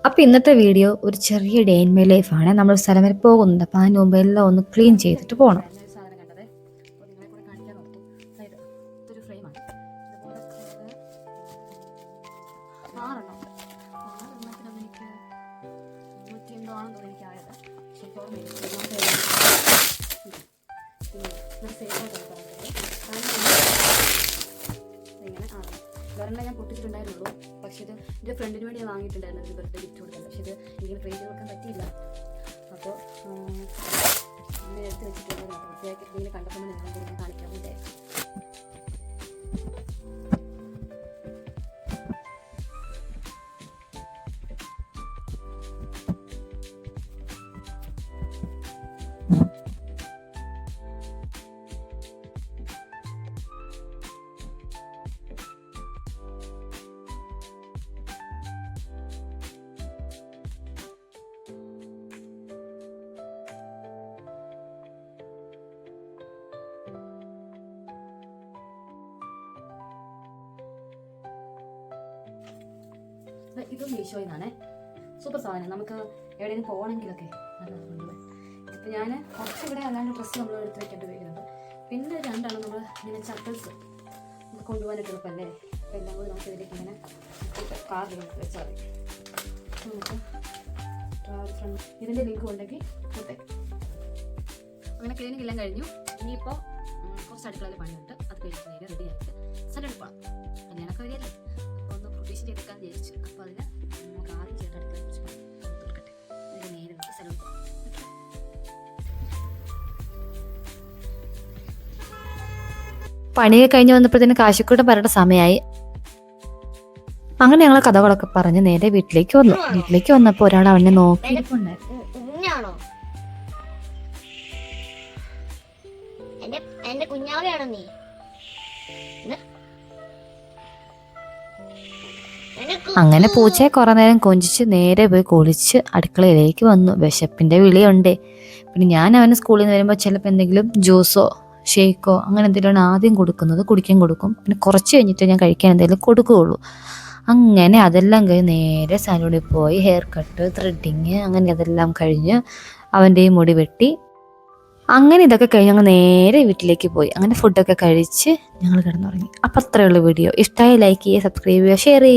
അപ്പോൾ ഇന്നത്തെ വീഡിയോ ഒരു ചെറിയ ഡേ ഇൻ മൈ ലൈഫാണ്. നമ്മൾ സ്ഥലം വരെ പോകുന്നുണ്ട്. അപ്പോൾ അതിന് മുമ്പ് എല്ലാം ഒന്ന് ക്ലീൻ ചെയ്തിട്ട് പോകണം. ഒരെണ്ണം ഞാൻ പൊട്ടിച്ചിട്ടുണ്ടായിരുന്നുള്ളൂ. പക്ഷെ ഇത് എൻ്റെ ഫ്രണ്ടിന് വേണ്ടി ഞാൻ വാങ്ങിയിട്ടുണ്ടായിരുന്നു, ഒരു ബർത്ത്ഡേ ഗിഫ്റ്റ് കൊടുത്തത്. പക്ഷെ ഇത് എനിക്ക് ട്രൈ ചെയ്ത് നോക്കാൻ പറ്റിയില്ല. അപ്പോൾ അങ്ങനെ എടുത്ത് വെച്ചിട്ടുള്ളതാണ്. വൃത്തിയാക്കി ഇങ്ങനെ കണ്ടപ്പോൾ നിങ്ങളെ കൂടി ഞാൻ കാണിക്കാൻ വിചാരിച്ചു. ഇതും മീഷോയിൽ നിന്നാണേ. സൂപ്പർ സാധനം. നമുക്ക് എവിടെയെങ്കിലും പോകണമെങ്കിലൊക്കെ നല്ലതാണ്. ഇപ്പം ഞാൻ കുറച്ച് ഇവിടെ അല്ലാണ്ട് ഡ്രസ്സ് നമ്മൾ എടുത്ത് വെക്കേണ്ടി വരുന്നുണ്ട്. പിന്നെ രണ്ടാണ് നമ്മൾ ഇങ്ങനെ ചപ്പൽസ് നമുക്ക് കൊണ്ടുപോകാനായിട്ട് എളുപ്പമല്ലേ. അപ്പോൾ എല്ലാം കൂടി നമുക്ക് ഇതിലേക്ക് ഇങ്ങനെ കാർഡ് വെച്ചാൽ മതി. നമുക്ക് ഇതിൻ്റെ ലിങ്ക് ഉണ്ടെങ്കിൽ കിട്ടേ. അങ്ങനെ ക്ലീനിങ് എല്ലാം കഴിഞ്ഞു. ഇനിയിപ്പോൾ കുറച്ച് അടുക്കളയിൽ പണിയുണ്ട്. അത് കഴിച്ച് നേരെ റെഡി ആയിട്ട് സ്ഥലം പോകണം. കല്യാണമൊക്കെ വരികയല്ലേ, ഒന്ന് പ്രൊട്ടീഷൻ ചെയ്തെടുക്കാൻ വിചാരിച്ചു. അപ്പോൾ അതിന് നമുക്ക് ആദ്യം ചെയ്തിട്ട് അടുക്കളയെ കുറിച്ച് തീർക്കട്ടെ. അതിന് നേരെ നമുക്ക് സ്ഥലം പോകാം. പണിയൊക്കെ കഴിഞ്ഞ് വന്നപ്പോഴത്തേന് കാശിക്കൂട്ടം വരേണ്ട സമയമായി. അങ്ങനെ ഞങ്ങൾ കഥകളൊക്കെ പറഞ്ഞ് നേരെ വീട്ടിലേക്ക് വന്നു. വീട്ടിലേക്ക് വന്നപ്പോൾ ഒരാൾ അവനെ നോക്കിയിട്ടുണ്ടായിരുന്നു. അങ്ങനെ പൂച്ചയെ കുറെ നേരം കൊഞ്ചിച്ച് നേരെ പോയി കുളിച്ച് അടുക്കളയിലേക്ക് വന്നു. വിശപ്പിന്റെ വിളിയുണ്ടേ. പിന്നെ ഞാൻ അവന് സ്കൂളിൽ നിന്ന് വരുമ്പോൾ ചിലപ്പോൾ എന്തെങ്കിലും ജ്യൂസോ ഷേക്കോ അങ്ങനെ എന്തെങ്കിലുമാണ് ആദ്യം കൊടുക്കുന്നത്. കുടിക്കാൻ കൊടുക്കും. പിന്നെ കുറച്ച് കഴിഞ്ഞിട്ട് ഞാൻ കഴിക്കാൻ എന്തെങ്കിലും കൊടുക്കുകയുള്ളൂ. അങ്ങനെ അതെല്ലാം കഴിഞ്ഞ് നേരെ സലൂണിൽ പോയി ഹെയർ കട്ട്, ത്രെഡിങ് അങ്ങനെ അതെല്ലാം കഴിഞ്ഞ് അവൻ്റെയും മുടി വെട്ടി. അങ്ങനെ ഇതൊക്കെ കഴിഞ്ഞ് ഞങ്ങൾ നേരെ വീട്ടിലേക്ക് പോയി. അങ്ങനെ ഫുഡൊക്കെ കഴിച്ച് ഞങ്ങൾ കിടന്നുറങ്ങി. അപ്പം അത്രയുള്ള വീഡിയോ ഇഷ്ടമായി ലൈക്ക് ചെയ്യുക, സബ്സ്ക്രൈബ് ചെയ്യുക, ഷെയർ ചെയ്യുക.